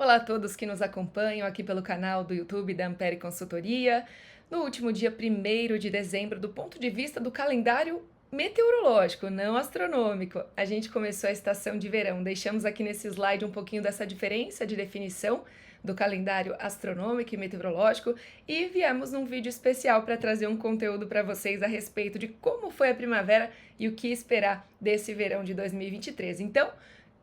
Olá a todos que nos acompanham aqui pelo canal do YouTube da Ampere Consultoria. No último dia 1º de dezembro, do ponto de vista do calendário meteorológico, não astronômico, a gente começou a estação de verão. Deixamos aqui nesse slide um pouquinho dessa diferença de definição do calendário astronômico e meteorológico e viemos num vídeo especial para trazer um conteúdo para vocês a respeito de como foi a primavera e o que esperar desse verão de 2023. Então,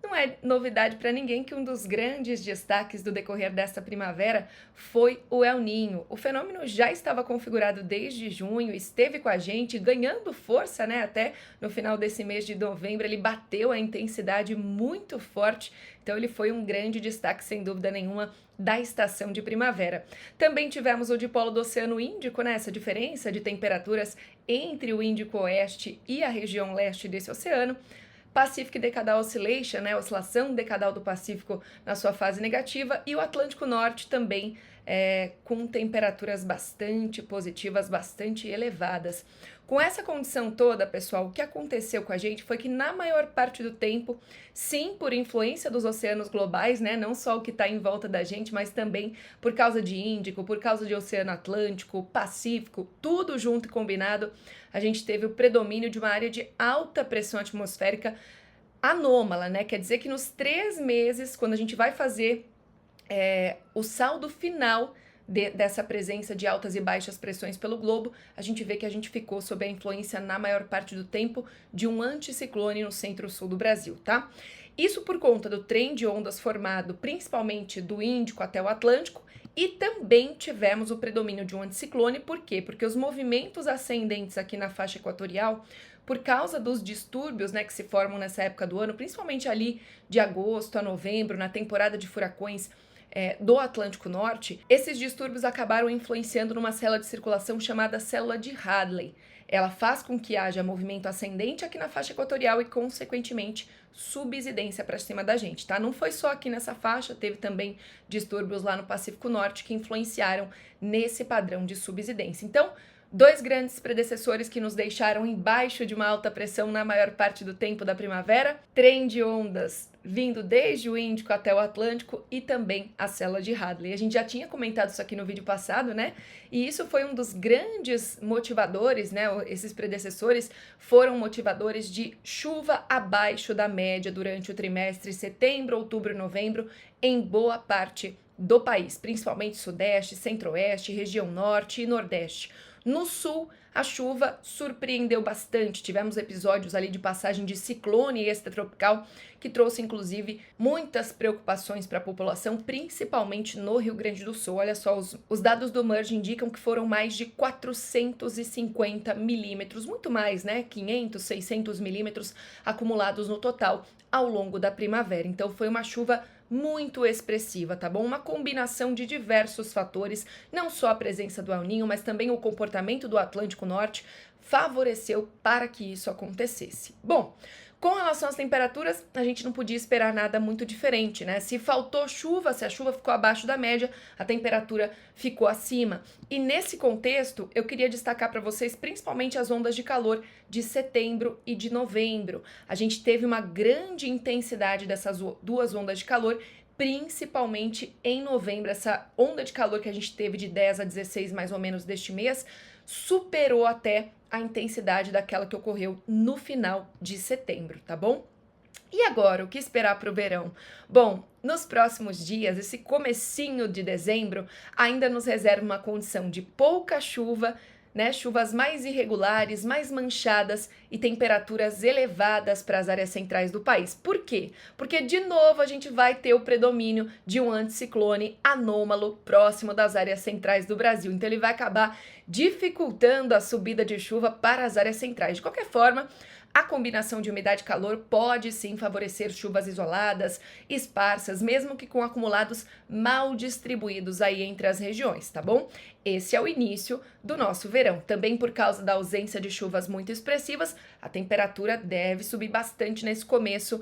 não é novidade para ninguém que um dos grandes destaques do decorrer desta primavera foi o El Niño. O fenômeno já estava configurado desde junho, esteve com a gente, ganhando força, né? Até no final desse mês de novembro, ele bateu a intensidade muito forte, então ele foi um grande destaque, sem dúvida nenhuma, da estação de primavera. Também tivemos o dipolo do Oceano Índico, né? Essa diferença de temperaturas entre o Índico Oeste e a região leste desse oceano. Pacific Decadal Oscillation, né, oscilação decadal do Pacífico na sua fase negativa, e o Atlântico Norte também com temperaturas bastante positivas, bastante elevadas. Com essa condição toda, pessoal, o que aconteceu com a gente foi que na maior parte do tempo, sim, por influência dos oceanos globais, né, não só o que está em volta da gente, mas também por causa de Índico, por causa de Oceano Atlântico, Pacífico, tudo junto e combinado, a gente teve o predomínio de uma área de alta pressão atmosférica anômala, né? Quer dizer que nos 3 meses, quando a gente vai fazer o saldo final dessa presença de altas e baixas pressões pelo globo, a gente vê que a gente ficou sob a influência, na maior parte do tempo, de um anticiclone no centro-sul do Brasil, tá? Isso por conta do trem de ondas formado principalmente do Índico até o Atlântico, e também tivemos o predomínio de um anticiclone. Por quê? Porque os movimentos ascendentes aqui na faixa equatorial, por causa dos distúrbios, né, que se formam nessa época do ano, principalmente ali de agosto a novembro, na temporada de furacões do Atlântico Norte, esses distúrbios acabaram influenciando numa célula de circulação chamada célula de Hadley. Ela faz com que haja movimento ascendente aqui na faixa equatorial e, consequentemente, subsidência para cima da gente, tá? Não foi só aqui nessa faixa, teve também distúrbios lá no Pacífico Norte que influenciaram nesse padrão de subsidência. Então, 2 grandes predecessores que nos deixaram embaixo de uma alta pressão na maior parte do tempo da primavera, trem de ondas vindo desde o Índico até o Atlântico e também a célula de Hadley. A gente já tinha comentado isso aqui no vídeo passado, né? E isso foi um dos grandes motivadores, né? Esses predecessores foram motivadores de chuva abaixo da média durante o trimestre setembro, outubro, novembro, em boa parte do país, principalmente Sudeste, Centro-Oeste, região Norte e Nordeste. No sul, a chuva surpreendeu bastante. Tivemos episódios ali de passagem de ciclone extratropical, que trouxe, inclusive, muitas preocupações para a população, principalmente no Rio Grande do Sul. Olha só, os dados do MERJ indicam que foram mais de 450 milímetros, muito mais, né? 500, 600 milímetros acumulados no total ao longo da primavera. Então, foi uma chuva muito expressiva, tá bom? Uma combinação de diversos fatores, não só a presença do El Niño, mas também o comportamento do Atlântico Norte favoreceu para que isso acontecesse. Bom, com relação às temperaturas, a gente não podia esperar nada muito diferente, né? Se faltou chuva, se a chuva ficou abaixo da média, a temperatura ficou acima. E nesse contexto, eu queria destacar para vocês principalmente as ondas de calor de setembro e de novembro. A gente teve uma grande intensidade dessas 2 ondas de calor, principalmente em novembro. Essa onda de calor que a gente teve de 10 a 16 mais ou menos deste mês, superou até a intensidade daquela que ocorreu no final de setembro, tá bom? E agora, o que esperar para o verão? Bom, nos próximos dias, esse comecinho de dezembro ainda nos reserva uma condição de pouca chuva, né? Chuvas mais irregulares, mais manchadas e temperaturas elevadas para as áreas centrais do país. Por quê? Porque, de novo, a gente vai ter o predomínio de um anticiclone anômalo próximo das áreas centrais do Brasil. Então, ele vai acabar dificultando a subida de chuva para as áreas centrais. De qualquer forma, a combinação de umidade e calor pode sim favorecer chuvas isoladas, esparsas, mesmo que com acumulados mal distribuídos aí entre as regiões, tá bom? Esse é o início do nosso verão. Também por causa da ausência de chuvas muito expressivas, a temperatura deve subir bastante nesse começo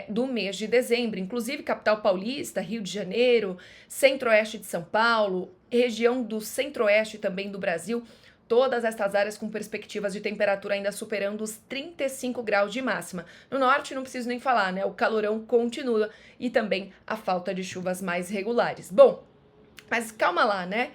do mês de dezembro. Inclusive, capital paulista, Rio de Janeiro, centro-oeste de São Paulo, região do centro-oeste também do Brasil, todas estas áreas com perspectivas de temperatura ainda superando os 35 graus de máxima. No norte, não preciso nem falar, né? O calorão continua e também a falta de chuvas mais regulares. Bom, mas calma lá, né?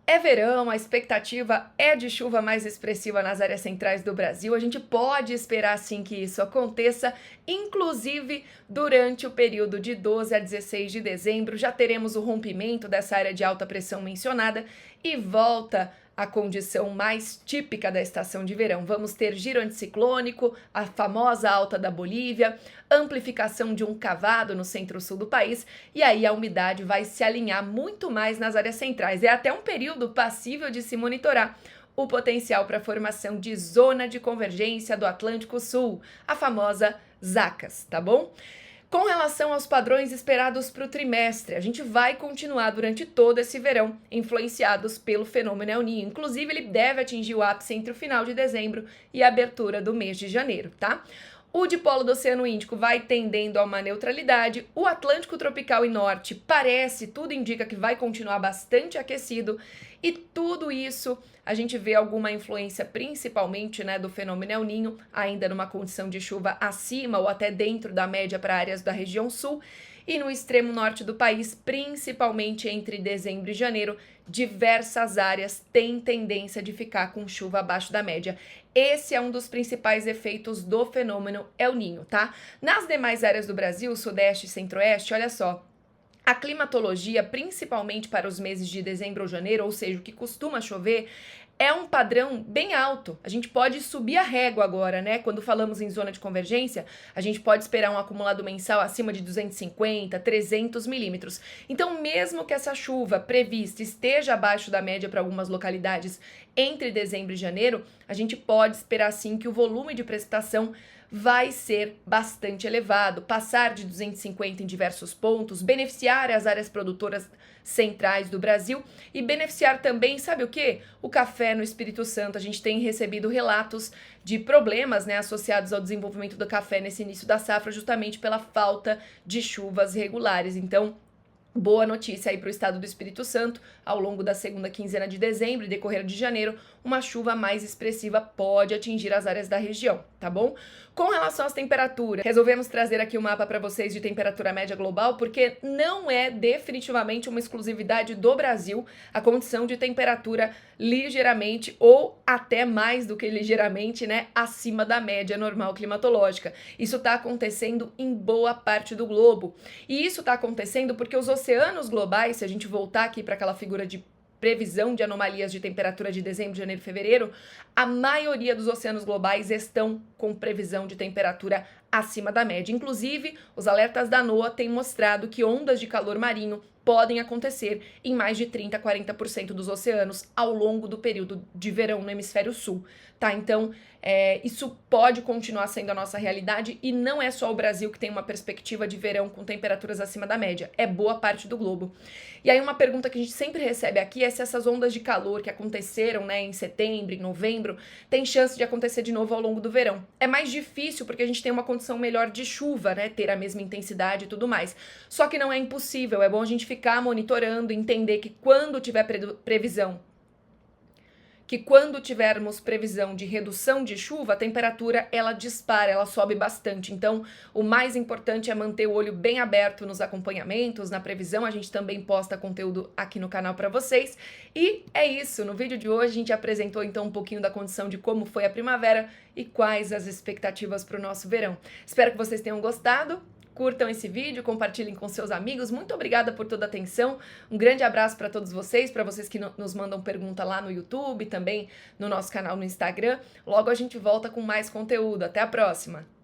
É verão, a expectativa é de chuva mais expressiva nas áreas centrais do Brasil. A gente pode esperar sim que isso aconteça, inclusive durante o período de 12 a 16 de dezembro. Já teremos o rompimento dessa área de alta pressão mencionada e volta a condição mais típica da estação de verão. Vamos ter giro anticiclônico, a famosa alta da Bolívia, amplificação de um cavado no centro-sul do país, e aí a umidade vai se alinhar muito mais nas áreas centrais. É até um período passível de se monitorar o potencial para a formação de zona de convergência do Atlântico Sul, a famosa ZACAS, tá bom? Com relação aos padrões esperados para o trimestre, a gente vai continuar durante todo esse verão influenciados pelo fenômeno El Niño. Inclusive, ele deve atingir o ápice entre o final de dezembro e a abertura do mês de janeiro, tá? O dipolo do Oceano Índico vai tendendo a uma neutralidade, o Atlântico Tropical e Norte tudo indica que vai continuar bastante aquecido, e tudo isso a gente vê alguma influência principalmente, né, do fenômeno El Niño, ainda numa condição de chuva acima ou até dentro da média para áreas da região sul, e no extremo norte do país, principalmente entre dezembro e janeiro, diversas áreas têm tendência de ficar com chuva abaixo da média. Esse é um dos principais efeitos do fenômeno El Niño, tá? Nas demais áreas do Brasil, sudeste e centro-oeste, olha só, a climatologia, principalmente para os meses de dezembro ou janeiro, ou seja, o que costuma chover, é um padrão bem alto. A gente pode subir a régua agora, né? Quando falamos em zona de convergência, a gente pode esperar um acumulado mensal acima de 250, 300 milímetros. Então, mesmo que essa chuva prevista esteja abaixo da média para algumas localidades entre dezembro e janeiro, a gente pode esperar sim que o volume de precipitação vai ser bastante elevado, passar de 250 em diversos pontos, beneficiar as áreas produtoras centrais do Brasil e beneficiar também, sabe o quê? O café no Espírito Santo. A gente tem recebido relatos de problemas, né, associados ao desenvolvimento do café nesse início da safra, justamente pela falta de chuvas regulares. Então, boa notícia aí para o estado do Espírito Santo, ao longo da segunda quinzena de dezembro e decorrer de janeiro, uma chuva mais expressiva pode atingir as áreas da região, tá bom? Com relação às temperaturas, resolvemos trazer aqui um mapa para vocês de temperatura média global, porque não é definitivamente uma exclusividade do Brasil a condição de temperatura ligeiramente ou até mais do que ligeiramente, né, acima da média normal climatológica. Isso está acontecendo em boa parte do globo. E isso está acontecendo porque os oceanos globais, se a gente voltar aqui para aquela figura de previsão de anomalias de temperatura de dezembro, janeiro e fevereiro, a maioria dos oceanos globais estão com previsão de temperatura acima da média. Inclusive, os alertas da NOAA têm mostrado que ondas de calor marinho podem acontecer em mais de 30% a 40% dos oceanos ao longo do período de verão no hemisfério sul, tá? Então, isso pode continuar sendo a nossa realidade e não é só o Brasil que tem uma perspectiva de verão com temperaturas acima da média, é boa parte do globo. E aí uma pergunta que a gente sempre recebe aqui é se essas ondas de calor que aconteceram, né, em setembro, em novembro, tem chance de acontecer de novo ao longo do verão. É mais difícil porque a gente tem uma condição melhor de chuva, né, ter a mesma intensidade e tudo mais. Só que não é impossível, é bom a gente ficar monitorando, entender que quando tiver quando tivermos previsão de redução de chuva, a temperatura ela dispara, ela sobe bastante. Então, o mais importante é manter o olho bem aberto nos acompanhamentos, na previsão. A gente também posta conteúdo aqui no canal para vocês. E é isso, no vídeo de hoje a gente apresentou então um pouquinho da condição de como foi a primavera e quais as expectativas para o nosso verão. Espero que vocês tenham gostado. Curtam esse vídeo, compartilhem com seus amigos. Muito obrigada por toda a atenção. Um grande abraço para todos vocês, para vocês que nos mandam pergunta lá no YouTube, também no nosso canal no Instagram. Logo a gente volta com mais conteúdo. Até a próxima!